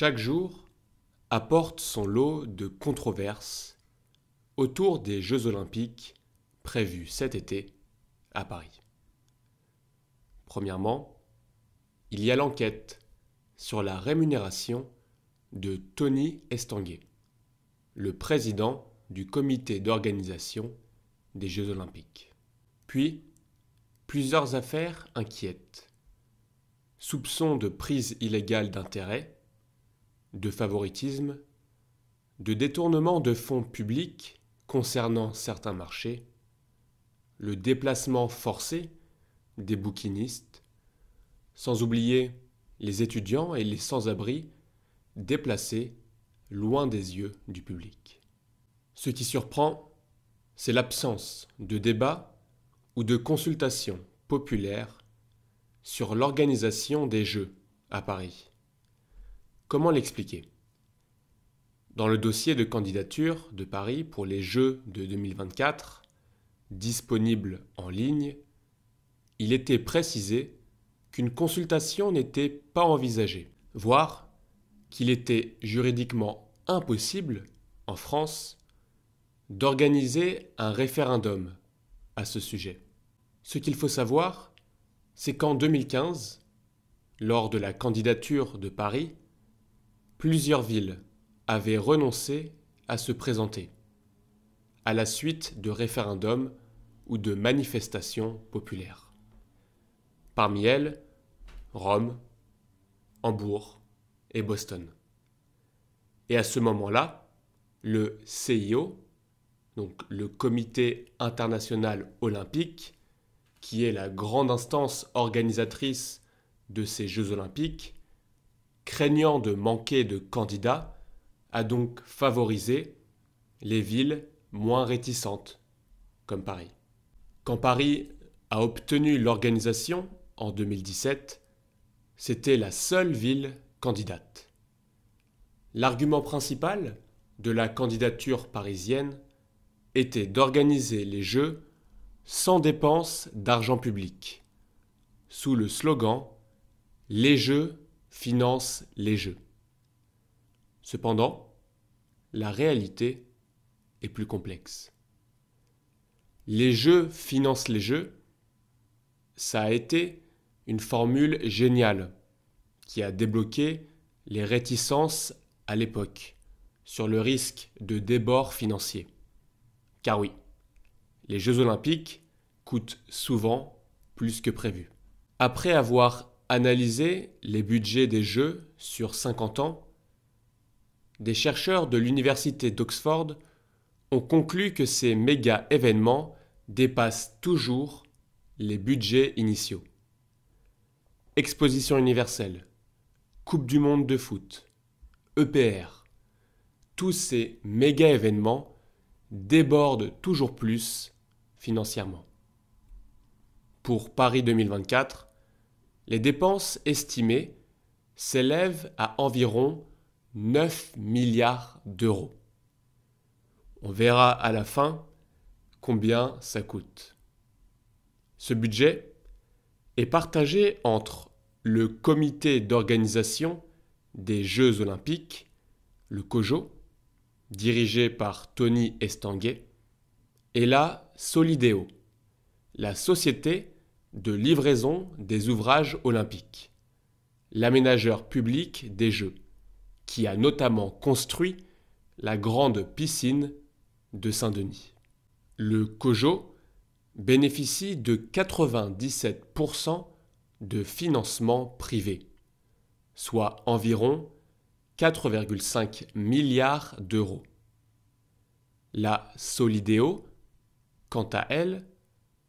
Chaque jour apporte son lot de controverses autour des Jeux olympiques prévus cet été à Paris. Premièrement, il y a l'enquête sur la rémunération de Tony Estanguet, le président du comité d'organisation des Jeux olympiques. Puis, plusieurs affaires inquiètent. Soupçons de prise illégale d'intérêt, de favoritisme, de détournement de fonds publics concernant certains marchés, le déplacement forcé des bouquinistes, sans oublier les étudiants et les sans-abri déplacés loin des yeux du public. Ce qui surprend, c'est l'absence de débat ou de consultation populaire sur l'organisation des Jeux à Paris. Comment l'expliquer ? Dans le dossier de candidature de Paris pour les Jeux de 2024, disponible en ligne, il était précisé qu'une consultation n'était pas envisagée, voire qu'il était juridiquement impossible, en France, d'organiser un référendum à ce sujet. Ce qu'il faut savoir, c'est qu'en 2015, lors de la candidature de Paris, plusieurs villes avaient renoncé à se présenter, à la suite de référendums ou de manifestations populaires. Parmi elles, Rome, Hambourg et Boston. Et à ce moment-là, le CIO, donc le Comité international olympique, qui est la grande instance organisatrice de ces Jeux olympiques, craignant de manquer de candidats, a donc favorisé les villes moins réticentes, comme Paris. Quand Paris a obtenu l'organisation en 2017, c'était la seule ville candidate. L'argument principal de la candidature parisienne était d'organiser les Jeux sans dépense d'argent public, sous le slogan « Les Jeux financent les Jeux ». Cependant, la réalité est plus complexe. Les Jeux financent les Jeux, ça a été une formule géniale qui a débloqué les réticences à l'époque sur le risque de débord financier. Car oui, les Jeux olympiques coûtent souvent plus que prévu. Après avoir analysé les budgets des Jeux sur 50 ans, des chercheurs de l'université d'Oxford ont conclu que ces méga événements dépassent toujours les budgets initiaux. Exposition universelle, Coupe du monde de foot, EPR, tous ces méga événements débordent toujours plus financièrement. Pour Paris 2024, les dépenses estimées s'élèvent à environ 9 milliards d'euros. On verra à la fin combien ça coûte. Ce budget est partagé entre le comité d'organisation des Jeux olympiques, le COJO, dirigé par Tony Estanguet, et la Solideo, la société de livraison des ouvrages olympiques, l'aménageur public des Jeux, qui a notamment construit la grande piscine de Saint-Denis. Le COJO bénéficie de 97% de financement privé, soit environ 4,5 milliards d'euros. La Solideo, quant à elle,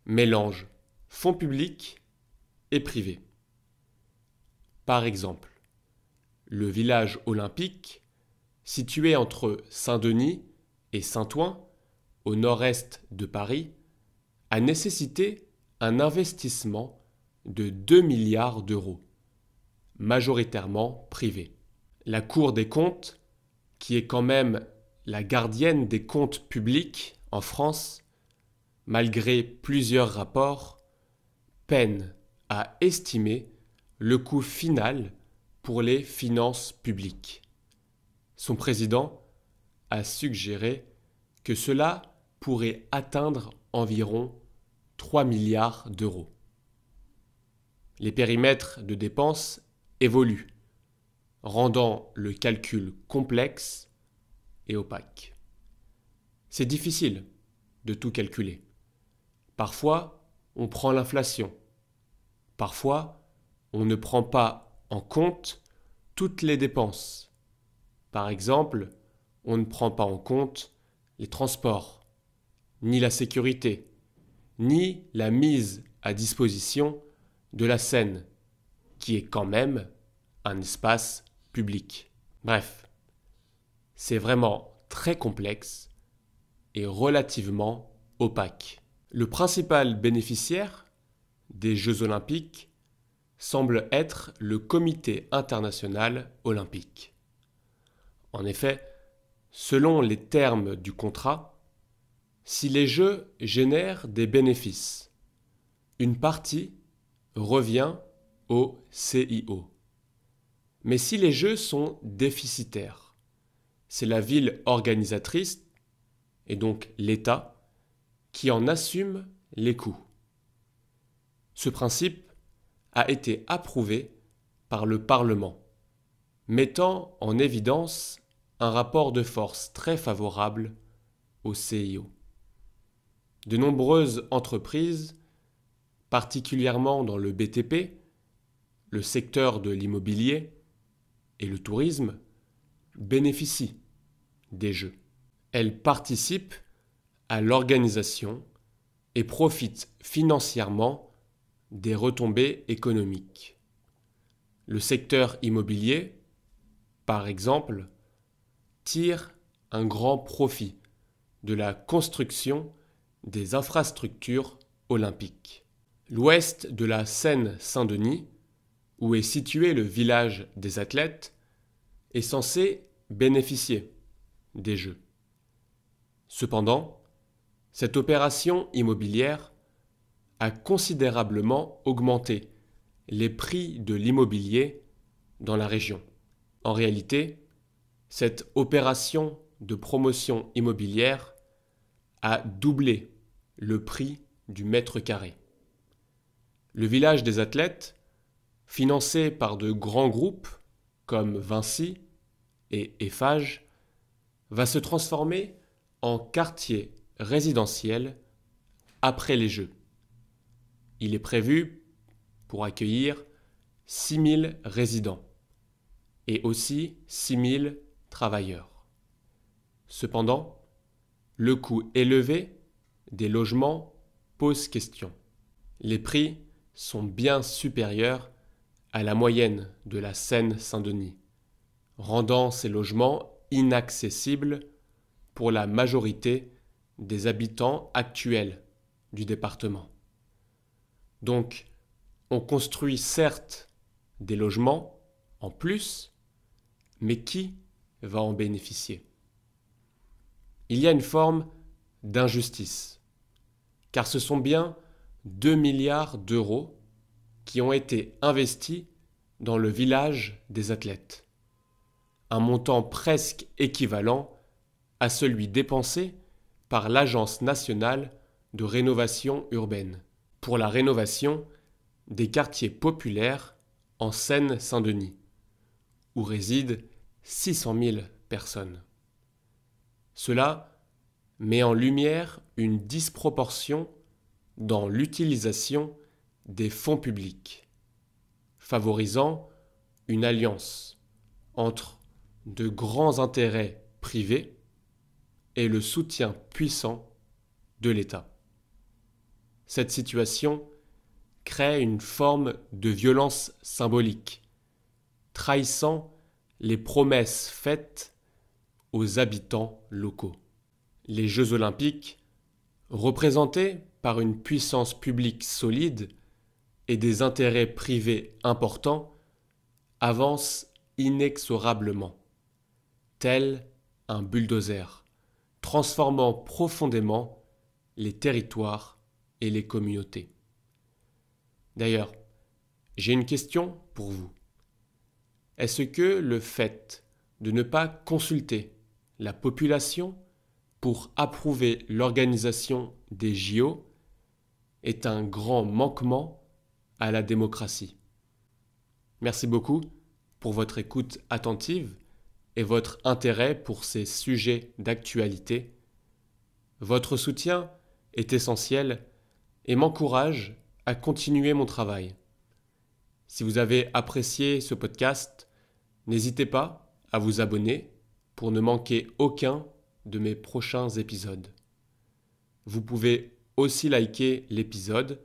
mélange fonds publics et privés. Par exemple, le village olympique, situé entre Saint-Denis et Saint-Ouen, au nord-est de Paris, a nécessité un investissement de 2 milliards d'euros, majoritairement privé. La Cour des comptes, qui est quand même la gardienne des comptes publics en France, malgré plusieurs rapports, peine à estimer le coût final pour les finances publiques. Son président a suggéré que cela pourrait atteindre environ 3 milliards d'euros. Les périmètres de dépenses évoluent, rendant le calcul complexe et opaque. C'est difficile de tout calculer. Parfois, on prend l'inflation. Parfois, on ne prend pas en compte toutes les dépenses. Par exemple, on ne prend pas en compte les transports, ni la sécurité, ni la mise à disposition de la Seine, qui est quand même un espace public. Bref, c'est vraiment très complexe et relativement opaque. Le principal bénéficiaire des Jeux olympiques semble être le Comité international olympique. En effet, selon les termes du contrat, si les Jeux génèrent des bénéfices, une partie revient au CIO. Mais si les Jeux sont déficitaires, c'est la ville organisatrice, et donc l'État, qui en assume les coûts. Ce principe a été approuvé par le Parlement, mettant en évidence un rapport de force très favorable au CIO. De nombreuses entreprises, particulièrement dans le BTP, le secteur de l'immobilier et le tourisme, bénéficient des Jeux. Elles participent à l'organisation et profitent financièrement des retombées économiques. Le secteur immobilier, par exemple, tire un grand profit de la construction des infrastructures olympiques. L'ouest de la Seine-Saint-Denis, où est situé le village des athlètes, est censé bénéficier des Jeux. Cependant, cette opération immobilière a considérablement augmenté les prix de l'immobilier dans la région. En réalité, cette opération de promotion immobilière a doublé le prix du mètre carré. Le village des athlètes, financé par de grands groupes comme Vinci et Eiffage, va se transformer en quartier résidentiel après les Jeux. Il est prévu pour accueillir 6 000 résidents et aussi 6 000 travailleurs. Cependant, le coût élevé des logements pose question. Les prix sont bien supérieurs à la moyenne de la Seine-Saint-Denis, rendant ces logements inaccessibles pour la majorité des habitants actuels du département. Donc, on construit certes des logements en plus, mais qui va en bénéficier? Il y a une forme d'injustice, car ce sont bien 2 milliards d'euros qui ont été investis dans le village des athlètes, un montant presque équivalent à celui dépensé par l'Agence nationale de rénovation urbaine pour la rénovation des quartiers populaires en Seine-Saint-Denis, où résident 600 000 personnes. Cela met en lumière une disproportion dans l'utilisation des fonds publics, favorisant une alliance entre de grands intérêts privés et le soutien puissant de l'État. Cette situation crée une forme de violence symbolique, trahissant les promesses faites aux habitants locaux. Les Jeux olympiques, représentés par une puissance publique solide et des intérêts privés importants, avancent inexorablement, tel un bulldozer, transformant profondément les territoires et les communautés. D'ailleurs, j'ai une question pour vous. Est-ce que le fait de ne pas consulter la population pour approuver l'organisation des JO est un grand manquement à la démocratie? Merci beaucoup pour votre écoute attentive et votre intérêt pour ces sujets d'actualité. Votre soutien est essentiel et m'encourage à continuer mon travail. Si vous avez apprécié ce podcast, n'hésitez pas à vous abonner pour ne manquer aucun de mes prochains épisodes. Vous pouvez aussi liker l'épisode,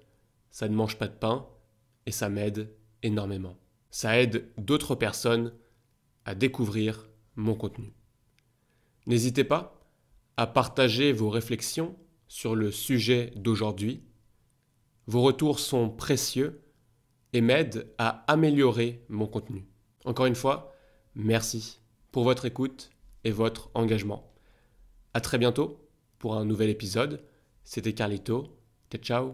ça ne mange pas de pain et ça m'aide énormément. Ça aide d'autres personnes à découvrir mon contenu. N'hésitez pas à partager vos réflexions sur le sujet d'aujourd'hui. Vos retours sont précieux et m'aident à améliorer mon contenu. Encore une fois, merci pour votre écoute et votre engagement. À très bientôt pour un nouvel épisode. C'était Carlito. Ciao.